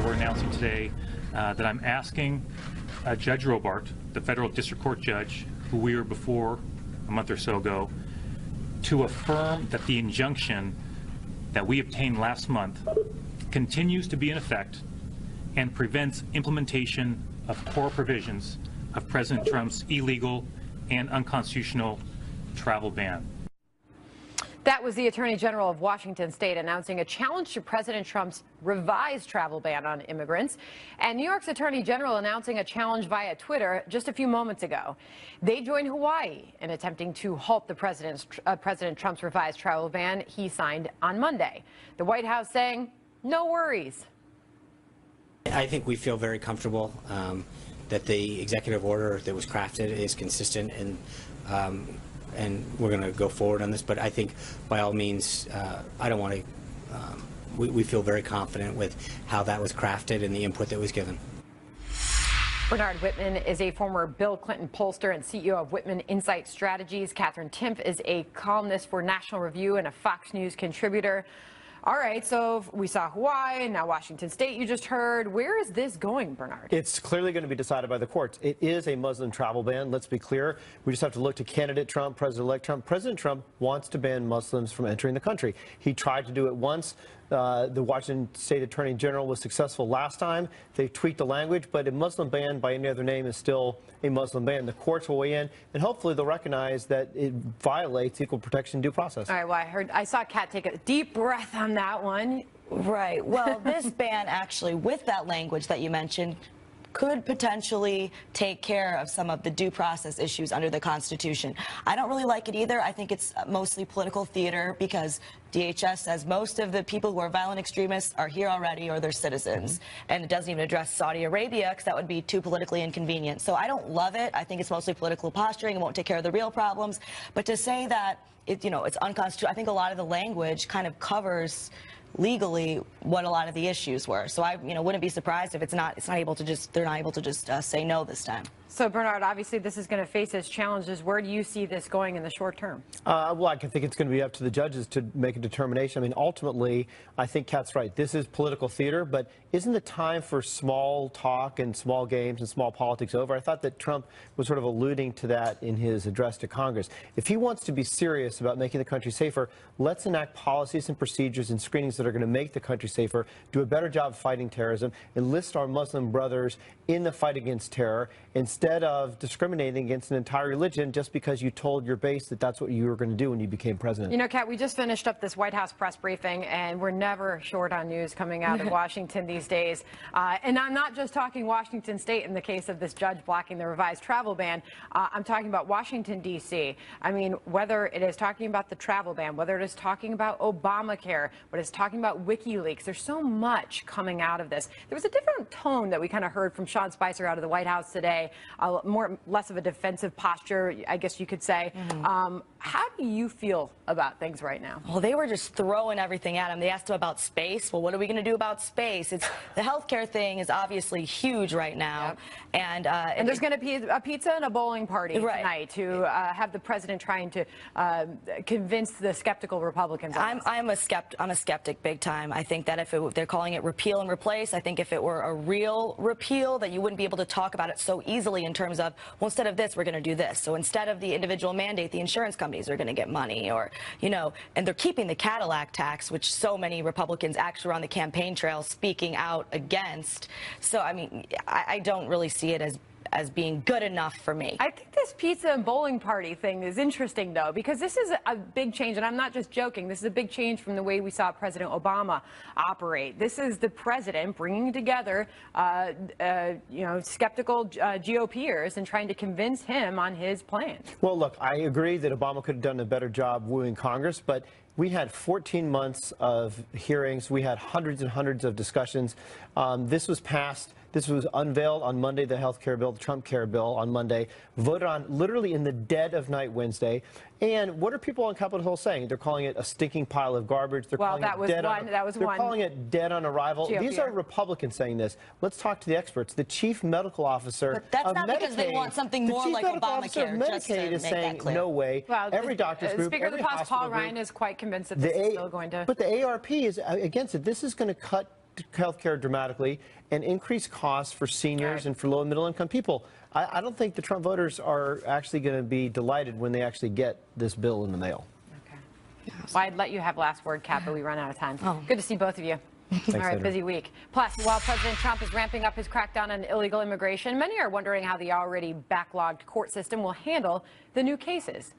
we're announcing today that I'm asking Judge Robart, the federal district court judge, who we were before a month or so ago, to affirm that the injunction that we obtained last month continues to be in effect and prevents implementation of core provisions of President Trump's illegal and unconstitutional travel ban. That was the Attorney General of Washington State announcing a challenge to President Trump's revised travel ban on immigrants, and New York's Attorney General announcing a challenge via Twitter just a few moments ago. They joined Hawaii in attempting to halt the President Trump's revised travel ban he signed on Monday. The White House saying, no worries. I think we feel very comfortable that the executive order that was crafted is consistent, and we're going to go forward on this. But I think, by all means, I don't want to. We feel very confident with how that was crafted and the input that was given. Bernard Whitman is a former Bill Clinton pollster and CEO of Whitman Insight Strategies. Katherine Timpf is a columnist for National Review and a Fox News contributor. All right, so we saw Hawaii, now Washington State, you just heard. Where is this going, Bernard? It's clearly going to be decided by the courts. It is a Muslim travel ban, let's be clear. We just have to look to candidate Trump, President-elect Trump. President Trump wants to ban Muslims from entering the country. He tried to do it once. The Washington State Attorney General was successful last time. They tweaked the language, but a Muslim ban by any other name is still a Muslim ban. The courts will weigh in, and hopefully they'll recognize that it violates equal protection due process. All right, well, I saw Kat take a deep breath on that one. Right. Well, this ban actually, with that language that you mentioned, could potentially take care of some of the due process issues under the Constitution. I don't really like it either. I think it's mostly political theater because DHS says most of the people who are violent extremists are here already or they're citizens. And it doesn't even address Saudi Arabia because that would be too politically inconvenient. So I don't love it. I think it's mostly political posturing. It won't take care of the real problems. But to say that it's unconstitutional, I think a lot of the language kind of covers legally what a lot of the issues were. So I wouldn't be surprised if they're not able to just say no this time. So Bernard, obviously this is going to face its challenges. Where do you see this going in the short term? Well, I think it's going to be up to the judges to make a determination. I mean, ultimately, I think Kat's right. This is political theater, but isn't the time for small talk and small games and small politics over? I thought that Trump was sort of alluding to that in his address to Congress. If he wants to be serious about making the country safer, let's enact policies and procedures and screenings that are going to make the country safer, do a better job of fighting terrorism, enlist our Muslim brothers in the fight against terror, instead of discriminating against an entire religion just because you told your base that that's what you were going to do when you became president. You know, Kat, we just finished up this White House press briefing, and we're never short on news coming out of Washington these days. And I'm not just talking Washington State in the case of this judge blocking the revised travel ban. I'm talking about Washington, D.C. I mean, whether it is talking about the travel ban, whether it is talking about Obamacare, whether it's talking about WikiLeaks, there's so much coming out of this. There was a different tone that we kind of heard from Sean Spicer out of the White House today, less of a defensive posture, I guess you could say. How do you feel about things right now? Well, they were just throwing everything at him. They asked him about space. Well, what are we going to do about space? The healthcare thing is obviously huge right now. Yep. And there's going to be a pizza and a bowling party tonight to have the president trying to convince the skeptical Republicans. I'm a skeptic big time. I think that if they're calling it repeal and replace, I think if it were a real repeal, that you wouldn't be able to talk about it so easily in terms of, well, instead of this, we're going to do this. So instead of the individual mandate, the insurance companies are going to get money, or, and they're keeping the Cadillac tax, which so many Republicans actually were on the campaign trail speaking out against. So, I mean, I don't really see it as being good enough for me. I think this pizza and bowling party thing is interesting, though, because this is a big change, and I'm not just joking. This is a big change from the way we saw President Obama operate. This is the president bringing together, skeptical GOPers and trying to convince him on his plan. Well, look, I agree that Obama could have done a better job wooing Congress, but we had 14 months of hearings. We had hundreds and hundreds of discussions. This was passed. This was unveiled on Monday, the health care bill, the Trump care bill on Monday, voted on literally in the dead of night Wednesday. And what are people on Capitol Hill saying? They're calling it a stinking pile of garbage. They're calling it dead on arrival. GOP. These are Republicans saying this. Let's talk to the experts. The chief medical officer but that's of not Medicaid, because they want something more like Obamacare. Medicaid is saying no way. Well, every doctor's group, Speaker of the House, Paul Ryan, is quite convinced that this is still going to. But the ARP is against it. This is going to cut health care dramatically and increase costs for seniors and for low and middle income people. I don't think the Trump voters are actually going to be delighted when they actually get this bill in the mail. Okay. Well, I'd let you have last word, Kat, but we run out of time. Good to see both of you. Thanks, all right, Sandra. busy week. Plus, while President Trump is ramping up his crackdown on illegal immigration, many are wondering how the already backlogged court system will handle the new cases.